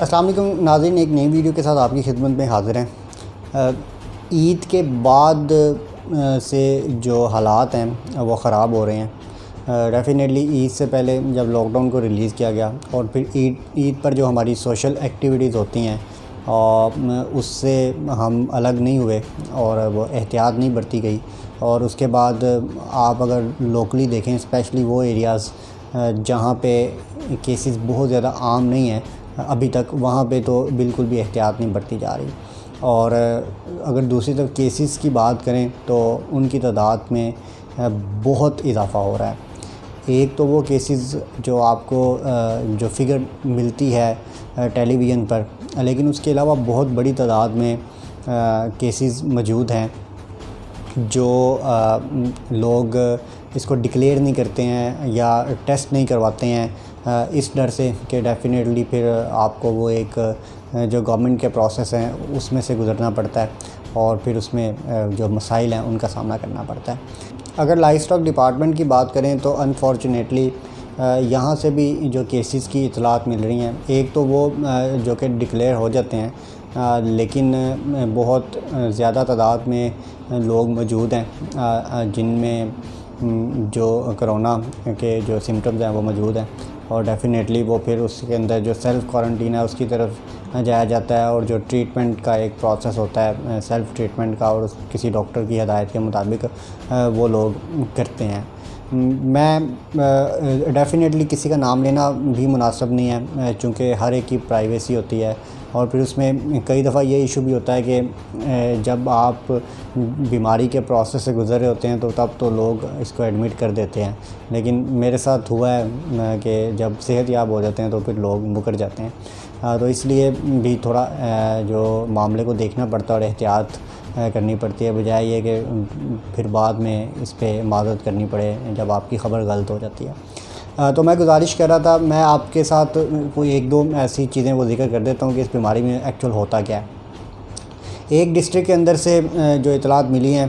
السلام علیکم ناظرین، ایک نئی ویڈیو کے ساتھ آپ کی خدمت میں حاضر ہیں۔ عید کے بعد سے جو حالات ہیں وہ خراب ہو رہے ہیں۔ ڈیفینیٹلی عید سے پہلے جب لاک ڈاؤن کو ریلیز کیا گیا اور پھر عید پر جو ہماری سوشل ایکٹیویٹیز ہوتی ہیں اس سے ہم الگ نہیں ہوئے اور وہ احتیاط نہیں برتی گئی، اور اس کے بعد آپ اگر لوکلی دیکھیں، اسپیشلی وہ ایریاز جہاں پہ کیسز بہت زیادہ عام نہیں ہیں ابھی تک، وہاں پہ تو بالکل بھی احتیاط نہیں برتی جا رہی۔ اور اگر دوسری طرف کیسز کی بات کریں تو ان کی تعداد میں بہت اضافہ ہو رہا ہے۔ ایک تو وہ کیسز جو آپ کو جو فگر ملتی ہے ٹیلی ویژن پر، لیکن اس کے علاوہ بہت بڑی تعداد میں کیسز موجود ہیں جو لوگ اس کو ڈکلیئر نہیں کرتے ہیں یا ٹیسٹ نہیں کرواتے ہیں، اس ڈر سے کہ ڈیفینیٹلی پھر آپ کو وہ ایک جو گورنمنٹ کے پروسیس ہیں اس میں سے گزرنا پڑتا ہے اور پھر اس میں جو مسائل ہیں ان کا سامنا کرنا پڑتا ہے۔ اگر لائف اسٹاک ڈپارٹمنٹ کی بات کریں تو انفارچونیٹلی یہاں سے بھی جو کیسز کی اطلاعات مل رہی ہیں، ایک تو وہ جو کہ ڈکلیئر ہو جاتے ہیں، لیکن بہت زیادہ تعداد میں لوگ موجود ہیں جن میں جو کرونا کے جو سمٹمز ہیں وہ موجود ہیں، اور ڈیفینیٹلی وہ پھر اس کے اندر جو سیلف کوارنٹین ہے اس کی طرف جایا جاتا ہے، اور جو ٹریٹمنٹ کا ایک پروسیس ہوتا ہے سیلف ٹریٹمنٹ کا، اور کسی ڈاکٹر کی ہدایت کے مطابق وہ لوگ کرتے ہیں۔ میں ڈیفینیٹلی کسی کا نام لینا بھی مناسب نہیں ہے، چونکہ ہر ایک کی پرائیویسی ہوتی ہے، اور پھر اس میں کئی دفعہ یہ ایشو بھی ہوتا ہے کہ جب آپ بیماری کے پروسیس سے گزر رہے ہوتے ہیں تو تب تو لوگ اس کو ایڈمٹ کر دیتے ہیں، لیکن میرے ساتھ ہوا ہے کہ جب صحت یاب ہو جاتے ہیں تو پھر لوگ مکر جاتے ہیں، تو اس لیے بھی تھوڑا جو معاملے کو دیکھنا پڑتا ہے اور احتیاط کرنی پڑتی ہے، بجائے یہ کہ پھر بعد میں اس پہ معذرت کرنی پڑے جب آپ کی خبر غلط ہو جاتی ہے۔ تو میں گزارش کر رہا تھا، میں آپ کے ساتھ کوئی ایک دو ایسی چیزیں وہ ذکر کر دیتا ہوں کہ اس بیماری میں ایکچوئل ہوتا کیا ہے۔ ایک ڈسٹرکٹ کے اندر سے جو اطلاعات ملی ہیں،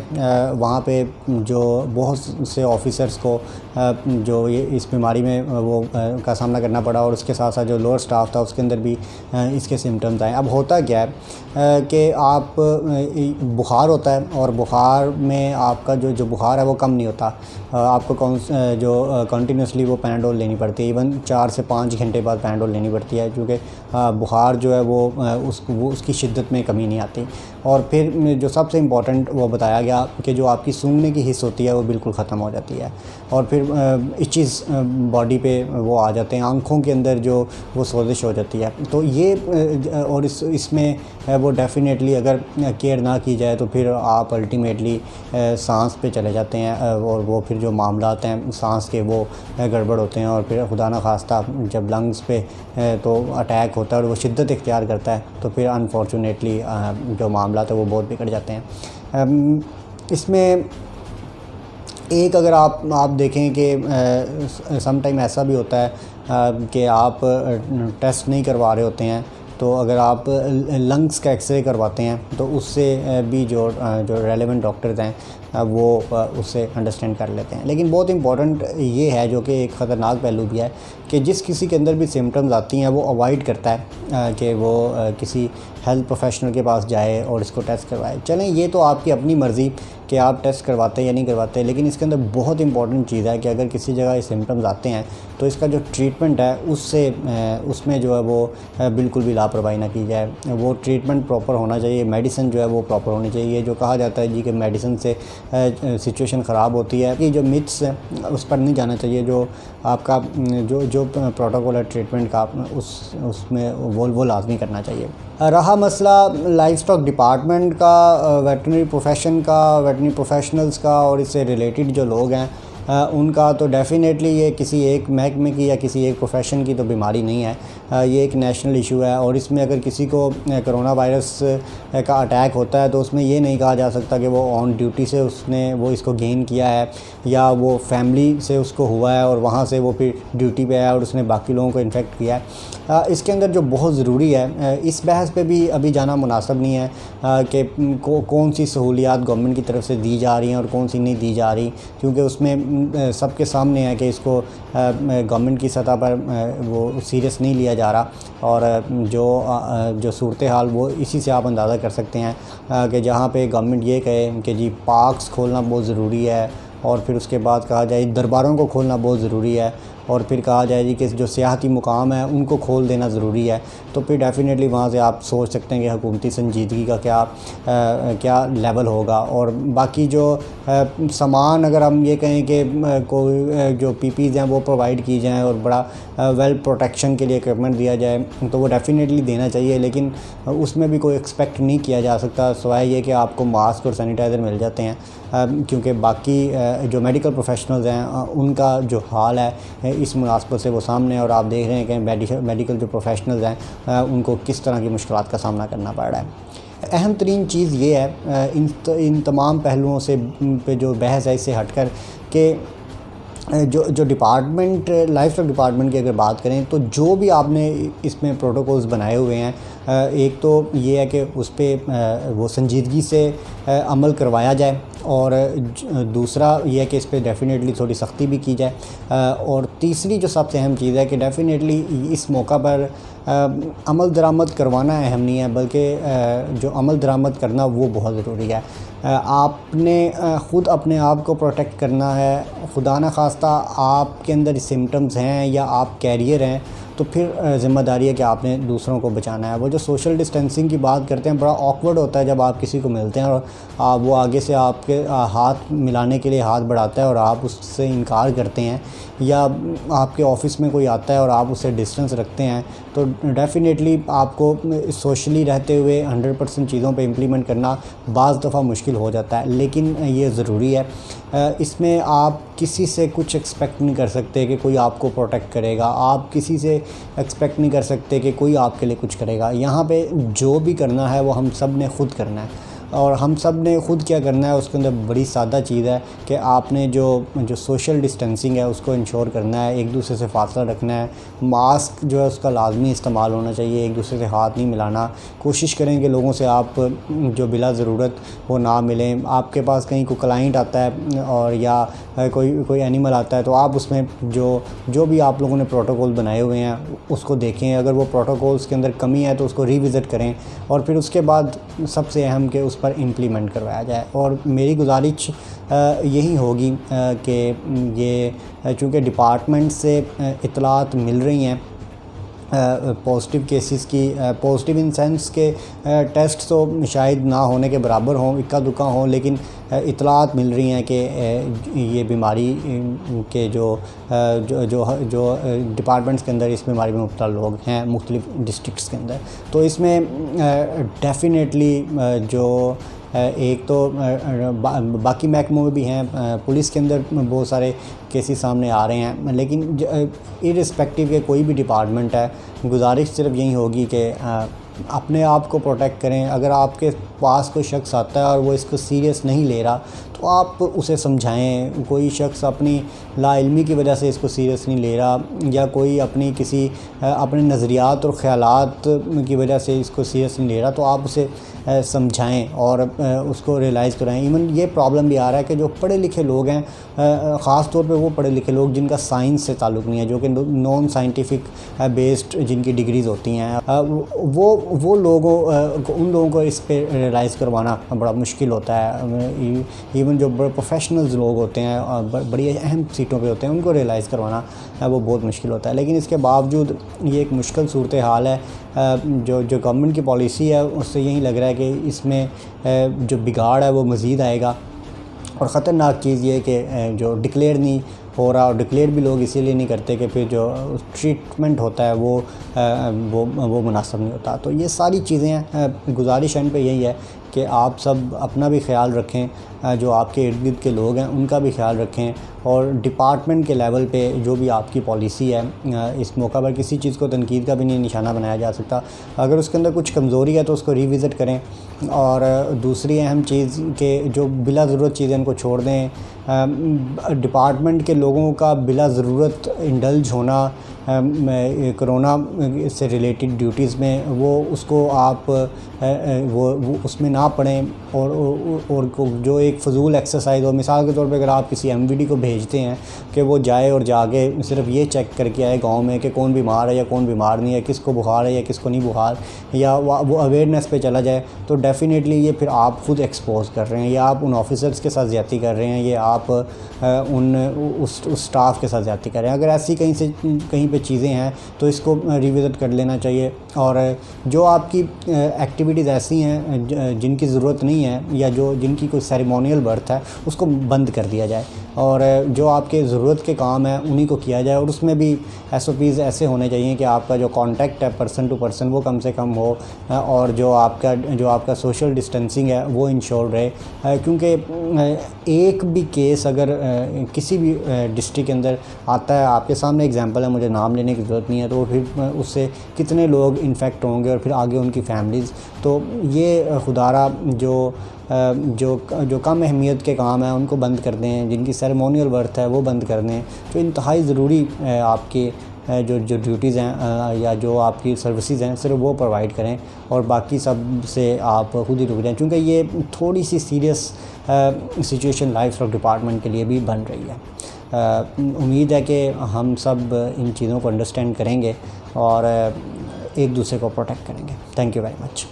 وہاں پہ جو بہت سے آفیسرز کو جو یہ اس بیماری میں وہ کا سامنا کرنا پڑا، اور اس کے ساتھ ساتھ جو لوور سٹاف تھا اس کے اندر بھی اس کے سمٹمز آئے۔ اب ہوتا کیا ہے کہ آپ بخار ہوتا ہے، اور بخار میں آپ کا جو بخار ہے وہ کم نہیں ہوتا، آپ کو جو کنٹینیوسلی وہ پیناڈول لینی پڑتی ہے، ایون 4 سے 5 گھنٹے بعد پیناڈول لینی پڑتی ہے، کیونکہ بخار جو ہے وہ اس کی شدت میں کمی نہیں آتی۔ اور پھر جو سب سے امپورٹنٹ وہ بتایا گیا کہ جو آپ کی سونگھنے کی حس ہوتی ہے وہ بالکل ختم ہو جاتی ہے، اور پھر ایچز باڈی پہ وہ آ جاتے ہیں، آنکھوں کے اندر جو وہ سوزش ہو جاتی ہے۔ تو یہ اور اس میں وہ ڈیفینیٹلی اگر کیئر نہ کی جائے تو پھر آپ الٹیمیٹلی سانس پہ چلے جاتے ہیں، اور وہ پھر جو معاملات ہیں سانس کے وہ گڑبڑ ہوتے ہیں، اور پھر خدا نخواستہ جب لنگز پہ تو اٹیک ہوتا ہے اور وہ شدت اختیار کرتا ہے تو پھر انفارچونیٹلی جو معاملات ہیں وہ بہت بگڑ جاتے ہیں۔ اس میں ایک اگر آپ دیکھیں کہ سم ٹائم ایسا بھی ہوتا ہے کہ آپ ٹیسٹ نہیں کروا رہے ہوتے ہیں، تو اگر آپ لنگس کا ایکس رے کرواتے ہیں تو اس سے بھی جو ریلیونٹ ڈاکٹرز ہیں وہ اس سے انڈرسٹینڈ کر لیتے ہیں۔ لیکن بہت امپورٹنٹ یہ ہے، جو کہ ایک خطرناک پہلو بھی ہے، کہ جس کسی کے اندر بھی سمٹمز آتی ہیں وہ اوائڈ کرتا ہے کہ وہ کسی ہیلتھ پروفیشنل کے پاس جائے اور اس کو ٹیسٹ کروائے۔ چلیں یہ تو آپ کی اپنی مرضی کہ آپ ٹیسٹ کرواتے ہیں یا نہیں کرواتے، لیکن اس کے اندر بہت امپورٹنٹ چیز ہے کہ اگر کسی جگہ یہ سمٹمز آتے ہیں تو اس کا جو ٹریٹمنٹ ہے اس میں جو ہے وہ بالکل بھی لاپرواہی نہ کی جائے۔ وہ ٹریٹمنٹ پراپر ہونا چاہیے، میڈیسن جو ہے وہ پراپر ہونی چاہیے۔ یہ جو کہا جاتا ہے جی کہ میڈیسن سے سچویشن خراب ہوتی ہے، یہ جو متس ہے اس پر نہیں جانا چاہیے۔ جو آپ کا جو پروٹوکول ہے ٹریٹمنٹ کا اس میں وہ لازمی کرنا چاہیے۔ رہا مسئلہ لائف اسٹاک ڈپارٹمنٹ کا، ویٹرنری پروفیشن کا، ویٹرنری پروفیشنلز کا، اور اس سے ریلیٹڈ جو لوگ ہیں ان کا، تو ڈیفینیٹلی یہ کسی ایک محکمے کی یا کسی ایک پروفیشن کی تو بیماری نہیں ہے، یہ ایک نیشنل ایشو ہے۔ اور اس میں اگر کسی کو کرونا وائرس کا اٹیک ہوتا ہے تو اس میں یہ نہیں کہا جا سکتا کہ وہ آن ڈیوٹی سے اس کو گین کیا ہے، یا وہ فیملی سے اس کو ہوا ہے اور وہاں سے وہ پھر ڈیوٹی پہ آیا اور اس نے باقی لوگوں کو انفیکٹ کیا ہے۔ اس کے اندر جو بہت ضروری ہے، اس بحث پہ بھی ابھی جانا مناسب نہیں ہے کہ کون سی سہولیات گورنمنٹ کی طرف سے دی جا رہی ہیں اور کون سی نہیں دی جا رہی، کیونکہ اس میں سب کے سامنے ہے کہ اس کو گورنمنٹ کی سطح پر وہ سیریس نہیں لیا جا رہا، اور جو صورتحال وہ اسی سے آپ اندازہ کر سکتے ہیں کہ جہاں پہ گورنمنٹ یہ کہے کہ جی پارکس کھولنا بہت ضروری ہے، اور پھر اس کے بعد کہا جائے درباروں کو کھولنا بہت ضروری ہے، اور پھر کہا جائے جی کہ جو سیاحتی مقام ہیں ان کو کھول دینا ضروری ہے، تو پھر ڈیفینیٹلی وہاں سے آپ سوچ سکتے ہیں کہ حکومتی سنجیدگی کا کیا لیول ہوگا۔ اور باقی جو سامان اگر ہم یہ کہیں کہ کوئی جو پی پیز ہیں وہ پرووائڈ کی جائیں اور بڑا ویل پروٹیکشن کے لیے اکوپمنٹ دیا جائے تو وہ ڈیفینیٹلی دینا چاہیے، لیکن اس میں بھی کوئی ایکسپیکٹ نہیں کیا جا سکتا سوائے یہ کہ آپ کو ماسک اور سینیٹائزر مل جاتے ہیں، کیونکہ باقی جو میڈیکل پروفیشنلز ہیں ان کا جو حال ہے اس مناسبت سے وہ سامنے ہے، اور آپ دیکھ رہے ہیں کہ میڈیکل جو پروفیشنلز ہیں ان کو کس طرح کی مشکلات کا سامنا کرنا پڑ رہا ہے۔ اہم ترین چیز یہ ہے ان تمام پہلوؤں سے پہ جو بحث ہے اس سے ہٹ کر کہ جو ڈپارٹمنٹ لائف اسٹاک ڈپارٹمنٹ کی اگر بات کریں تو جو بھی آپ نے اس میں پروٹوکولز بنائے ہوئے ہیں، ایک تو یہ ہے کہ اس پہ وہ سنجیدگی سے عمل کروایا جائے، اور دوسرا یہ ہے کہ اس پہ ڈیفینیٹلی تھوڑی سختی بھی کی جائے، اور تیسری جو سب سے اہم چیز ہے کہ ڈیفینیٹلی اس موقع پر عمل درآمد کروانا اہم نہیں ہے، بلکہ جو عمل درآمد کرنا وہ بہت ضروری ہے۔ آپ نے خود اپنے آپ کو پروٹیکٹ کرنا ہے، خدا نخواستہ آپ کے اندر سمٹمز ہیں یا آپ کیریئر ہیں تو پھر ذمہ داری ہے کہ آپ نے دوسروں کو بچانا ہے۔ وہ جو سوشل ڈسٹینسنگ کی بات کرتے ہیں، بڑا آکورڈ ہوتا ہے جب آپ کسی کو ملتے ہیں اور وہ آگے سے آپ کے ہاتھ ملانے کے لیے ہاتھ بڑھاتا ہے اور آپ اس سے انکار کرتے ہیں، یا آپ کے آفس میں کوئی آتا ہے اور آپ اس سے ڈسٹنس رکھتے ہیں، تو ڈیفینیٹلی آپ کو سوشلی رہتے ہوئے 100% چیزوں پہ امپلیمنٹ کرنا بعض دفعہ مشکل ہو جاتا ہے، لیکن یہ ضروری ہے۔ اس میں آپ کسی سے کچھ ایکسپیکٹ نہیں کر سکتے کہ کوئی آپ کو پروٹیکٹ کرے گا، آپ کسی سے ایکسپیکٹ نہیں کر سکتے کہ کوئی آپ کے لیے کچھ کرے گا۔ یہاں پہ جو بھی کرنا ہے وہ ہم سب نے خود کرنا ہے، اور ہم سب نے خود کیا کرنا ہے اس کے اندر بڑی سادہ چیز ہے کہ آپ نے جو سوشل ڈسٹینسنگ ہے اس کو انشور کرنا ہے، ایک دوسرے سے فاصلہ رکھنا ہے، ماسک جو ہے اس کا لازمی استعمال ہونا چاہیے، ایک دوسرے سے ہاتھ نہیں ملانا، کوشش کریں کہ لوگوں سے آپ جو بلا ضرورت وہ نہ ملیں۔ آپ کے پاس کہیں کوئی کلائنٹ آتا ہے اور یا کوئی اینیمل آتا ہے تو آپ اس میں جو بھی آپ لوگوں نے پروٹوکول بنائے ہوئے ہیں اس کو دیکھیں، اگر وہ پروٹوکولز کے اندر کمی ہے تو اس کو ریوزٹ کریں، اور پھر اس کے بعد سب سے اہم کہ اس پر امپلیمنٹ کروایا جائے۔ اور میری گزارش یہی ہوگی کہ یہ چونکہ ڈپارٹمنٹ سے اطلاعات مل رہی ہیں پازیٹیو کیسز کی، پازیٹیو ان سینس کے ٹیسٹ تو شاید نہ ہونے کے برابر ہوں، اکا دکا ہوں، لیکن اطلاعات مل رہی ہیں کہ یہ بیماری کے جو ڈپارٹمنٹس کے اندر اس بیماری میں مبتلا لوگ ہیں مختلف ڈسٹرکٹس کے اندر، تو اس میں ڈیفینیٹلی جو ایک تو باقی محکموں میں بھی ہیں، پولیس کے اندر بہت سارے کیسز سامنے آ رہے ہیں، لیکن ارسپیکٹیو کہ کوئی بھی ڈپارٹمنٹ ہے، گزارش صرف یہی ہوگی کہ اپنے آپ کو پروٹیکٹ کریں۔ اگر آپ کے پاس کوئی شخص آتا ہے اور وہ اس کو سیریس نہیں لے رہا تو آپ اسے سمجھائیں، کوئی شخص اپنی لا علمی کی وجہ سے اس کو سیریس نہیں لے رہا، یا کوئی اپنے نظریات اور خیالات کی وجہ سے اس کو سیریس نہیں لے رہا تو آپ اسے سمجھائیں اور اس کو ریلائز کرائیں۔ ایون یہ پرابلم بھی آ رہا ہے کہ جو پڑھے لکھے لوگ ہیں، خاص طور پہ وہ پڑھے لکھے لوگ جن کا سائنس سے تعلق نہیں ہے، جو کہ نان سائنٹیفک بیسڈ جن کی ڈگریز ہوتی ہیں، وہ ان لوگوں کو اس پہ ریلائز کروانا بڑا مشکل ہوتا ہے۔ ایون جو بڑے پروفیشنلز لوگ ہوتے ہیں، بڑی اہم سیٹوں پہ ہوتے ہیں، ان کو ریلائز کروانا وہ بہت مشکل ہوتا ہے، لیکن اس کے باوجود یہ ایک مشکل صورتحال ہے۔ جو گورنمنٹ کی پالیسی ہے اس سے یہی لگ رہا ہے کہ اس میں جو بگاڑ ہے وہ مزید آئے گا، اور خطرناک چیز یہ ہے کہ جو ڈکلیئر نہیں ہو رہا، اور ڈکلیئر بھی لوگ اسی لیے نہیں کرتے کہ پھر جو ٹریٹمنٹ ہوتا ہے وہ مناسب نہیں ہوتا۔ تو یہ ساری چیزیں ہیں، گزارش ان پہ یہی ہے کہ آپ سب اپنا بھی خیال رکھیں، جو آپ کے ارد گرد کے لوگ ہیں ان کا بھی خیال رکھیں، اور ڈپارٹمنٹ کے لیول پہ جو بھی آپ کی پالیسی ہے، اس موقع پر کسی چیز کو تنقید کا بھی نہیں نشانہ بنایا جا سکتا۔ اگر اس کے اندر کچھ کمزوری ہے تو اس کو ریوزٹ کریں، اور دوسری اہم چیز کہ جو بلا ضرورت چیزیں ان کو چھوڑ دیں۔ ڈپارٹمنٹ کے لوگوں کا بلا ضرورت انڈلج ہونا کرونا سے ریلیٹڈ ڈیوٹیز میں، وہ اس کو آپ وہ اس میں نہ پڑیں، اور جو ایک فضول ایکسرسائز ہو، مثال کے طور پہ اگر آپ کسی ایم وی ڈی کو بھیجتے ہیں کہ وہ جائے اور جا کے صرف یہ چیک کر کے آئے گاؤں میں کہ کون بیمار ہے یا کون بیمار نہیں ہے، کس کو بخار ہے یا کس کو نہیں بخار، یا وہ اویئرنیس پہ چلا جائے، تو ڈیفینیٹلی یہ پھر آپ خود ایکسپوز کر رہے ہیں، یا آپ ان آفیسرس کے ساتھ زیادتی کر رہے ہیں، یا آپ اس اسٹاف کے ساتھ زیادتی کر رہے ہیں۔ اگر ایسی کہیں پہ چیزیں ہیں تو اس کو ریوزٹ کر لینا چاہیے، اور جو آپ کی ایکٹیویٹیز ایسی ہیں جن کی ضرورت نہیں ہے یا جن کی کوئی سیریمونیل برتھ ہے اس کو بند کر دیا جائے، اور جو آپ کے ضرورت کے کام ہیں انہی کو کیا جائے، اور اس میں بھی ایس او پیز ایسے ہونے چاہیے کہ آپ کا جو کانٹیکٹ ہے پرسن ٹو پرسن وہ کم سے کم ہو، اور جو آپ کا سوشل ڈسٹینسنگ ہے وہ انشور رہے، کیونکہ ایک بھی کیس اگر کسی بھی ڈسٹرکٹ کے اندر آتا ہے، آپ کے سامنے اگزامپل ہے، مجھے نام لینے کی ضرورت نہیں ہے، تو پھر اس سے کتنے لوگ انفیکٹ ہوں گے اور پھر آگے ان کی فیملیز۔ تو یہ خدارہ جو کم اہمیت کے کام ہیں ان کو بند کر دیں، جن کی سیریمونیل ورتھ ہے وہ بند کر دیں، جو انتہائی ضروری آپ کی جو ڈیوٹیز ہیں یا جو آپ کی سروسز ہیں صرف وہ پرووائڈ کریں، اور باقی سب سے آپ خود ہی رک جائیں، کیونکہ یہ تھوڑی سی serious situation livestock department کے لیے بھی بن رہی ہے۔ امید ہے کہ ہم سب ان چیزوں کو انڈرسٹینڈ کریں گے اور ایک دوسرے کو پروٹیکٹ کریں گے۔ Thank you very much.